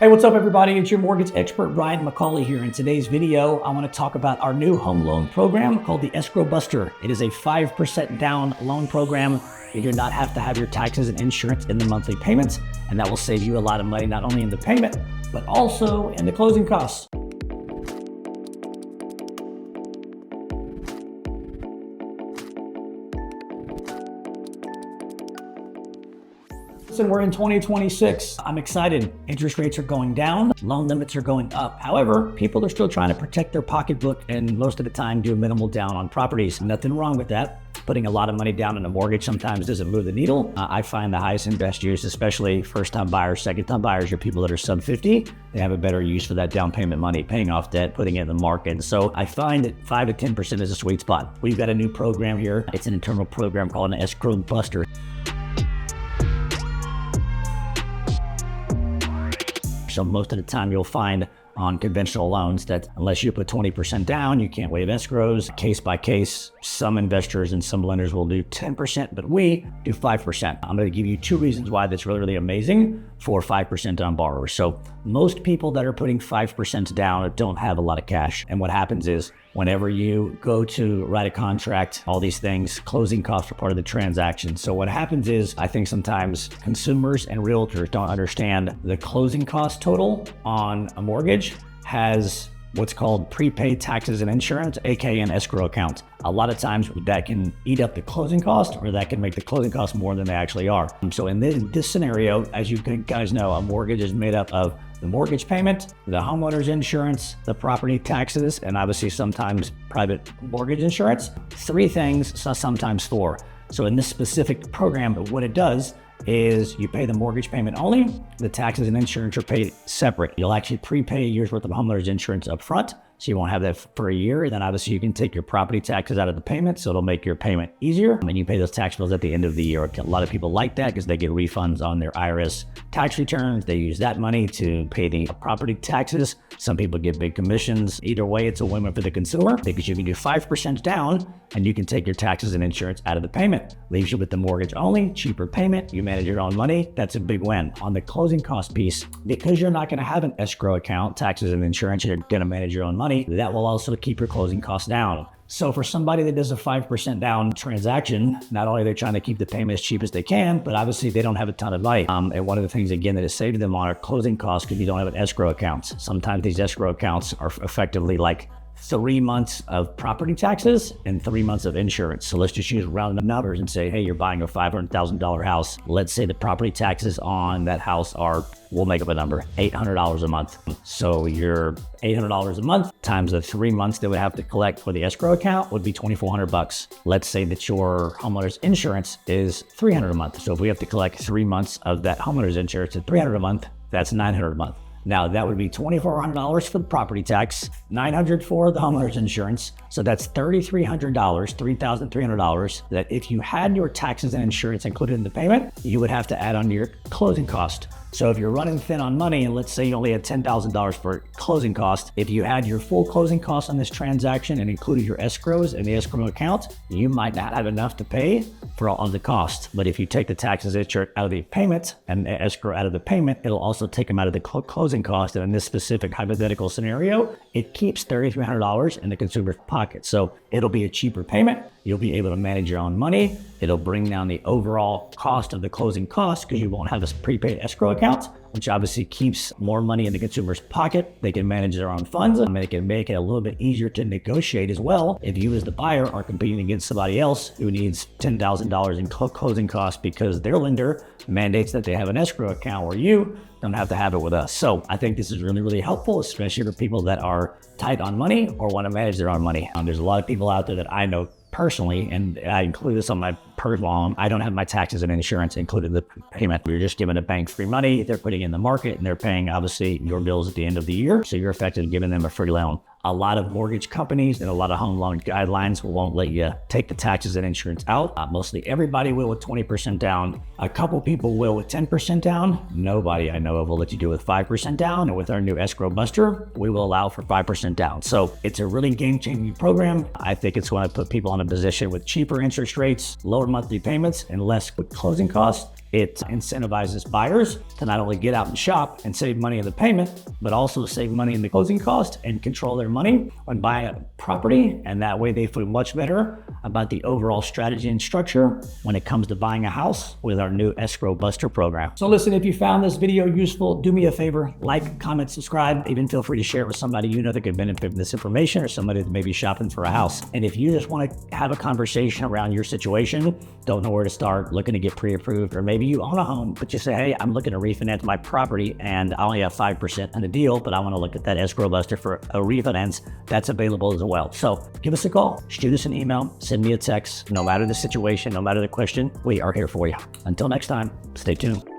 Hey, what's up everybody? It's your mortgage expert, Brian McCauley here. In today's video, I want to talk about our new home loan program called the Escrow Buster. It is a 5% down loan program. You do not have to have your taxes and insurance in the monthly payments, and that will save you a lot of money, not only in the payment, but also in the closing costs. And we're in 2026. I'm excited. Interest rates are going down. Loan limits are going up. However, people are still trying to protect their pocketbook and most of the time do minimal down on properties. Nothing wrong with that. Putting a lot of money down on a mortgage sometimes doesn't move the needle. I find the highest and best use, especially first-time buyers, second-time buyers, are people that are sub 50. They have a better use for that down payment money, paying off debt, putting it in the market. And so I find that 5 to 10% is a sweet spot. We've got a new program here. It's an internal program called an Escrow Buster. So most of the time you'll find on conventional loans that unless you put 20% down, you can't waive escrows. Case by case, some investors and some lenders will do 10%, but we do 5%. I'm going to give you 2 reasons why that's really amazing for 5% down borrowers. So most people that are putting 5% down don't have a lot of cash. And what happens is whenever you go to write a contract, all these things, closing costs are part of the transaction. So what happens is I think sometimes consumers and realtors don't understand the closing cost total on a mortgage has what's called prepaid taxes and insurance, aka an escrow account. A lot of times that can eat up the closing cost, or that can make the closing costs more than they actually are. So in this scenario, as you guys know, a mortgage is made up of the mortgage payment, the homeowner's insurance, the property taxes, and obviously sometimes private mortgage insurance. 3 things, sometimes 4. So in this specific program, what it does is you pay the mortgage payment only. The taxes and insurance are paid separate. You'll actually prepay a year's worth of homeowner's insurance up front, so you won't have that for a year. And then obviously you can take your property taxes out of the payment, so it'll make your payment easier. And you pay those tax bills at the end of the year. A lot of people like that because they get refunds on their IRS tax returns. They use that money to pay the property taxes. Some people get big commissions. Either way, it's a win-win for the consumer because you can do 5% down and you can take your taxes and insurance out of the payment. Leaves you with the mortgage only, cheaper payment. You manage your own money. That's a big win. On the closing cost piece, because you're not going to have an escrow account, taxes and insurance, you're going to manage your own money. That will also keep your closing costs down. So for somebody that does a 5% down transaction, not only are they trying to keep the payment as cheap as they can, but obviously they don't have a ton of money. And one of the things, again, that is saving them on are closing costs because you don't have an escrow account. Sometimes these escrow accounts are effectively like 3 months of property taxes and 3 months of insurance. So let's just use round numbers and say, hey, you're buying a $500,000 house. Let's say the property taxes on that house are, we'll make up a number, $800 a month. So your $800 a month times the 3 months they would have to collect for the escrow account would be $2,400. Let's say that your homeowner's insurance is $300 a month. So if we have to collect 3 months of that homeowner's insurance at $300 a month, that's $900 a month. Now that would be $2,400 for the property tax, $900 for the homeowner's insurance. So that's $3,300, $3,300 that if you had your taxes and insurance included in the payment, you would have to add on to your closing cost. So if you're running thin on money and let's say you only had $10,000 for closing cost, if you had your full closing costs on this transaction and included your escrows and the escrow account, you might not have enough to pay for all of the cost. But if you take the taxes out of the payment and the escrow out of the payment, it'll also take them out of the closing cost. And in this specific hypothetical scenario, it keeps $3,300 in the consumer's pocket. So it'll be a cheaper payment. You'll be able to manage your own money. It'll bring down the overall cost of the closing costs because you won't have this prepaid escrow account, which obviously keeps more money in the consumer's pocket. They can manage their own funds and they can make it a little bit easier to negotiate as well. If you as the buyer are competing against somebody else who needs $10,000 in closing costs because their lender mandates that they have an escrow account where you don't have to have it with us. So I think this is really helpful, especially for people that are tight on money or want to manage their own money. There's a lot of people out there that I know personally, and I include this on my personal loan, I don't have my taxes and insurance included in the payment. You're just giving the bank free money. They're putting it in the market and they're paying obviously your bills at the end of the year. So you're effectively giving them a free loan. A lot of mortgage companies and a lot of home loan guidelines won't let you take the taxes and insurance out. Mostly everybody will with 20% down. A couple people will with 10% down. Nobody I know of will let you do with 5% down. And with our new Escrow Buster, we will allow for 5% down. So it's a really game-changing program. I think it's going to put people in a position with cheaper interest rates, lower monthly payments, and less closing costs It incentivizes buyers to not only get out and shop and save money in the payment, but also save money in the closing cost and control their money when buying a property. And that way they feel much better about the overall strategy and structure when it comes to buying a house with our new Escrow Buster program. So listen, if you found this video useful, do me a favor, like, comment, subscribe. Even feel free to share it with somebody you know that could benefit from this information, or somebody that may be shopping for a house. And if you just want to have a conversation around your situation, don't know where to start, looking to get pre-approved, or maybe you own a home, but you say, hey, I'm looking to refinance my property and I only have 5% in the deal, but I want to look at that Escrow Buster for a refinance, that's available as well. So give us a call, shoot us an email, send me a text. No matter the situation, no matter the question, we are here for you. Until next time, stay tuned.